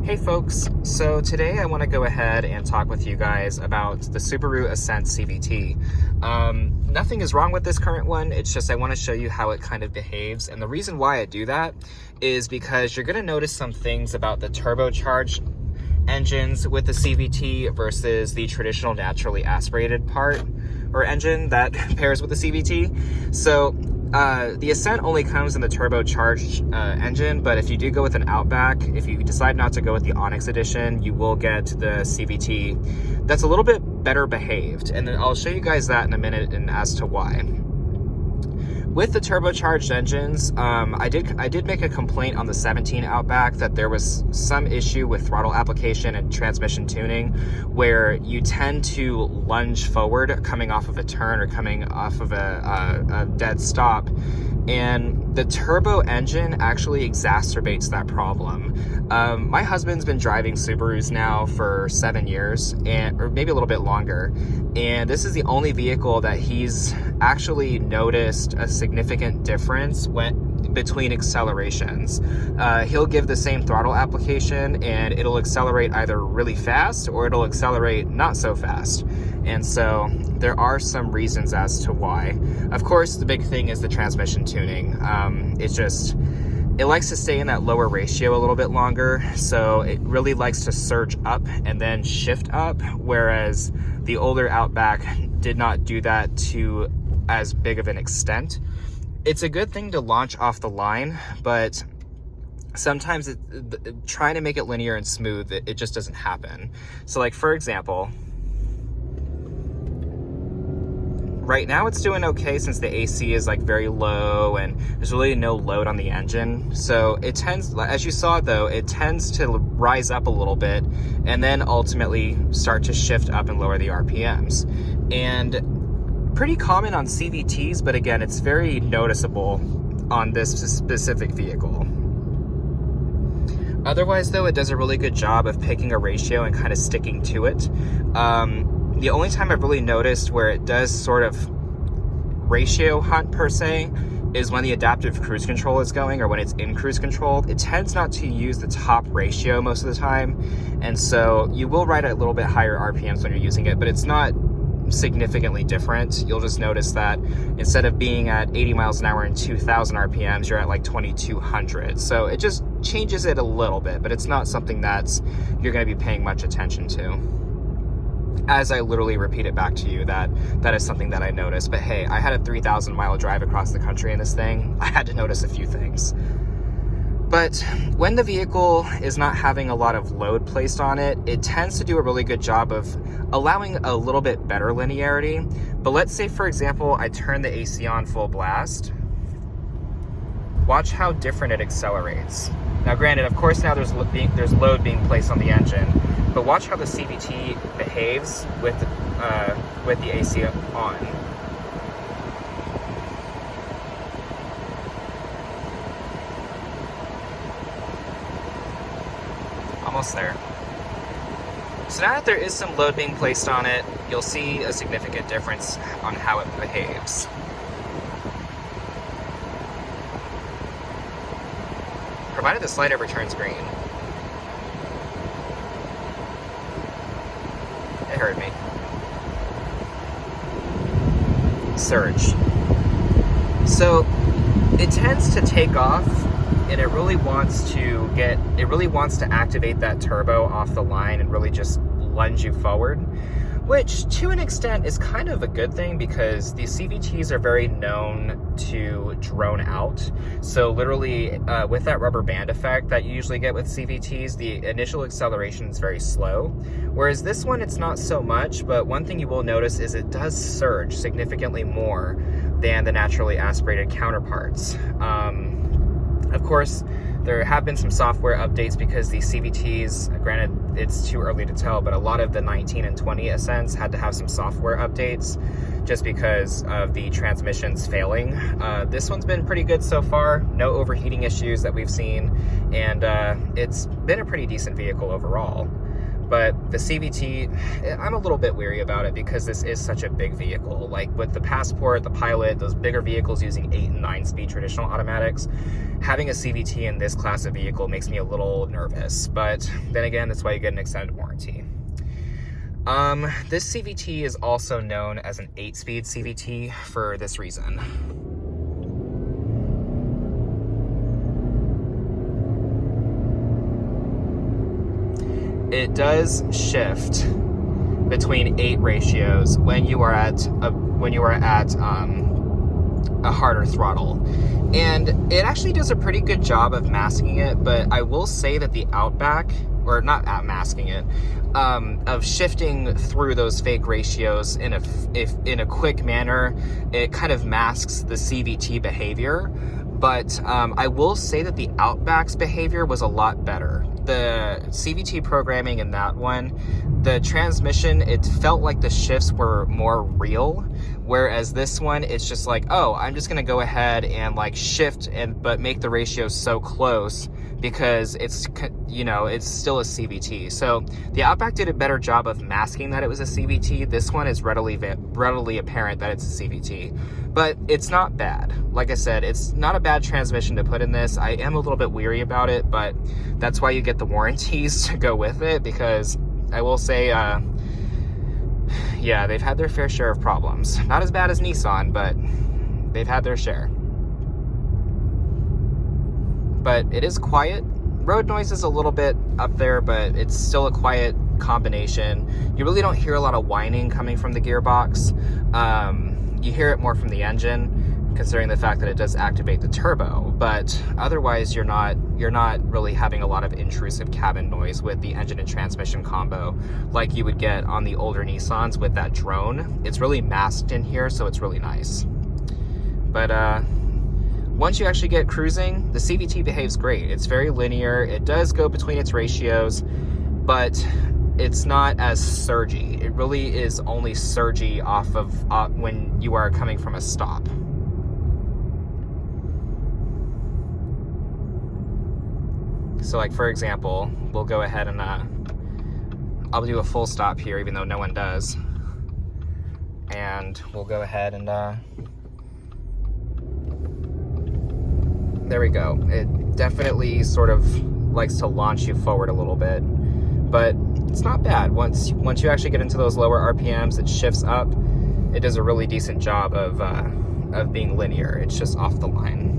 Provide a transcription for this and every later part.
Hey folks, so today I want to go ahead and talk with you guys about the Subaru Ascent CVT. Nothing is wrong with this current one, it's just I want to show you how it kind of behaves, and the reason why I do that is because you're going to notice some things about the turbocharged engines with the CVT versus the traditional naturally aspirated part or engine that pairs with the CVT. So the Ascent only comes in the turbocharged engine, but if you do go with an Outback, if you decide not to go with the Onyx edition, you will get the CVT that's a little bit better behaved, and then I'll show you guys that in a minute and as to why. With the turbocharged engines, I did make a complaint on the 17 Outback that there was some issue with throttle application and transmission tuning where you tend to lunge forward coming off of a turn or coming off of a dead stop, and the turbo engine actually exacerbates that problem. My husband's been driving Subarus now for 7 years, or maybe a little bit longer, and this is the only vehicle that he's actually noticed a significant difference between accelerations. He'll give the same throttle application and it'll accelerate either really fast or it'll accelerate not so fast. And so there are some reasons as to why. Of course, the big thing is the transmission tuning. It likes to stay in that lower ratio a little bit longer, so it really likes to surge up and then shift up, whereas the older Outback did not do that to as big of an extent. It's a good thing to launch off the line, but sometimes trying to make it linear and smooth, it just doesn't happen. So like, for example, right now it's doing okay since the AC is like very low and there's really no load on the engine. So it tends, as you saw though, it tends to rise up a little bit and then ultimately start to shift up and lower the RPMs. And pretty common on CVTs, but again, it's very noticeable on this specific vehicle. Otherwise though, it does a really good job of picking a ratio and kind of sticking to it. The only time I've really noticed where it does sort of ratio hunt per se is when the adaptive cruise control is going or when it's in cruise control. It tends not to use the top ratio most of the time, and so you will ride at a little bit higher RPMs when you're using it, but it's not significantly different. You'll just notice that instead of being at 80 miles an hour and 2,000 RPMs, you're at like 2,200. So it just changes it a little bit, but it's not something that's you're going to be paying much attention to. As I literally repeat it back to you, that is something that I noticed. But hey, I had a 3,000 mile drive across the country in this thing. I had to notice a few things. But when the vehicle is not having a lot of load placed on it, it tends to do a really good job of allowing a little bit better linearity. But let's say, for example, I turn the AC on full blast. Watch how different it accelerates. Now granted, of course now there's load being placed on the engine, but watch how the CVT behaves with the AC on. Almost there. So now that there is some load being placed on it, you'll see a significant difference on how it behaves. Provided the slide ever turns green. It heard me. Surge. So it tends to take off, and it really wants to activate that turbo off the line and really just lunge you forward, which to an extent is kind of a good thing because the CVTs are very known to drone out. So literally with that rubber band effect that you usually get with CVTs, the initial acceleration is very slow. Whereas this one, it's not so much, but one thing you will notice is it does surge significantly more than the naturally aspirated counterparts. Of course, there have been some software updates because the CVTs, granted, it's too early to tell, but a lot of the 19 and 20 Ascents had to have some software updates just because of the transmissions failing. This one's been pretty good so far. No overheating issues that we've seen, and it's been a pretty decent vehicle overall. But the CVT, I'm a little bit weary about it because this is such a big vehicle. Like with the Passport, the Pilot, those bigger vehicles using 8 and 9 speed traditional automatics, having a CVT in this class of vehicle makes me a little nervous. But then again, that's why you get an extended warranty. This CVT is also known as an 8-speed CVT for this reason. It does shift between 8 ratios when you are at a harder throttle, and it actually does a pretty good job of masking it. But I will say that the Outback, or not masking it, of shifting through those fake ratios in a quick manner, it kind of masks the CVT behavior. But I will say that the Outback's behavior was a lot better. The CVT programming in that one, the transmission, it felt like the shifts were more real, whereas this one, it's just like, oh, I'm just gonna go ahead and like shift but make the ratios so close because it's, you know, it's still a CVT. So the Outback did a better job of masking that it was a CVT. This one is readily apparent that it's a CVT, but it's not bad. Like I said, it's not a bad transmission to put in this. I am a little bit weary about it, but that's why you get the warranties to go with it, because I will say, yeah, they've had their fair share of problems. Not as bad as Nissan, but they've had their share. But it is quiet. Road noise is a little bit up there, but it's still a quiet combination. You really don't hear a lot of whining coming from the gearbox. You hear it more from the engine, considering the fact that it does activate the turbo, but otherwise you're not really having a lot of intrusive cabin noise with the engine and transmission combo like you would get on the older Nissans with that drone. It's really masked in here, so it's really nice. But once you actually get cruising, the CVT behaves great. It's very linear. It does go between its ratios, but it's not as surgy. It really is only surgy off of when you are coming from a stop. So like, for example, we'll go ahead and I'll do a full stop here, even though no one does. And we'll go ahead and there we go. It definitely sort of likes to launch you forward a little bit, but it's not bad. Once you actually get into those lower RPMs, it shifts up. It does a really decent job of being linear. It's just off the line.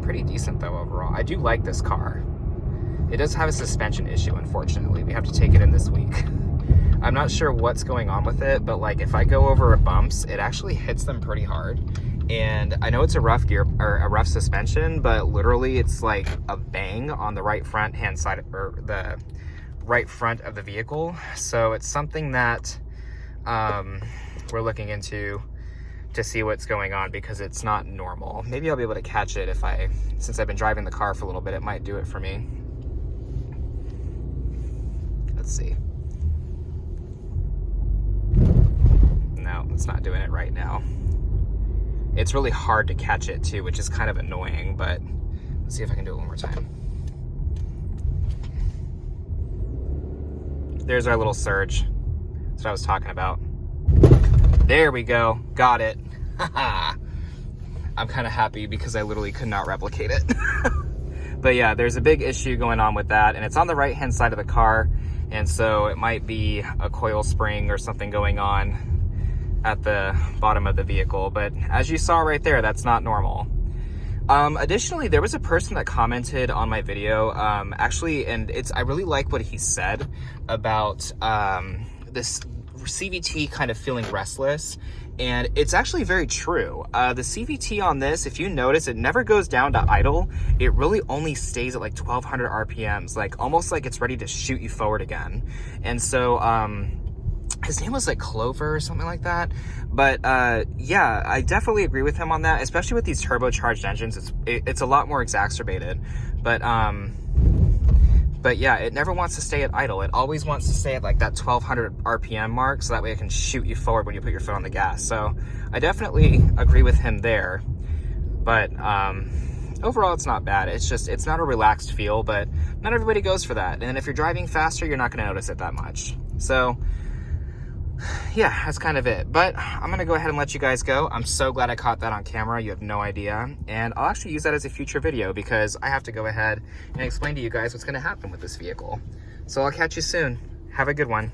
Pretty decent though overall. I do like this car. It does have a suspension issue, unfortunately. We have to take it in this week. I'm not sure what's going on with it, but like if I go over bumps, it actually hits them pretty hard. And I know it's a rough rough suspension, but literally it's like a bang on the right front hand side, or the right front of the vehicle. So it's something that we're looking into to see what's going on, because it's not normal. Maybe I'll be able to catch it since I've been driving the car for a little bit, it might do it for me. Let's see. No, it's not doing it right now. It's really hard to catch it too, which is kind of annoying, but let's see if I can do it one more time. There's our little surge. That's what I was talking about. There we go. Got it. I'm kind of happy because I literally could not replicate it. But yeah, there's a big issue going on with that, and it's on the right-hand side of the car, and so it might be a coil spring or something going on at the bottom of the vehicle. But as you saw right there, that's not normal. Additionally, there was a person that commented on my video, actually, and I really like what he said about this CVT kind of feeling restless, and it's actually very true. The CVT on this, if you notice, it never goes down to idle. It really only stays at like 1200 RPMs, like almost like it's ready to shoot you forward again. And so his name was like Clover or something like that. But yeah, I definitely agree with him on that, especially with these turbocharged engines. It's a lot more exacerbated. But yeah, it never wants to stay at idle. It always wants to stay at like that 1200 RPM mark, so that way it can shoot you forward when you put your foot on the gas. So I definitely agree with him there. But overall it's not bad. It's just, it's not a relaxed feel, but not everybody goes for that. And if you're driving faster, you're not gonna notice it that much. So yeah, that's kind of it. But I'm gonna go ahead and let you guys go. I'm so glad I caught that on camera. You have no idea. And I'll actually use that as a future video because I have to go ahead and explain to you guys what's gonna happen with this vehicle. So I'll catch you soon. Have a good one.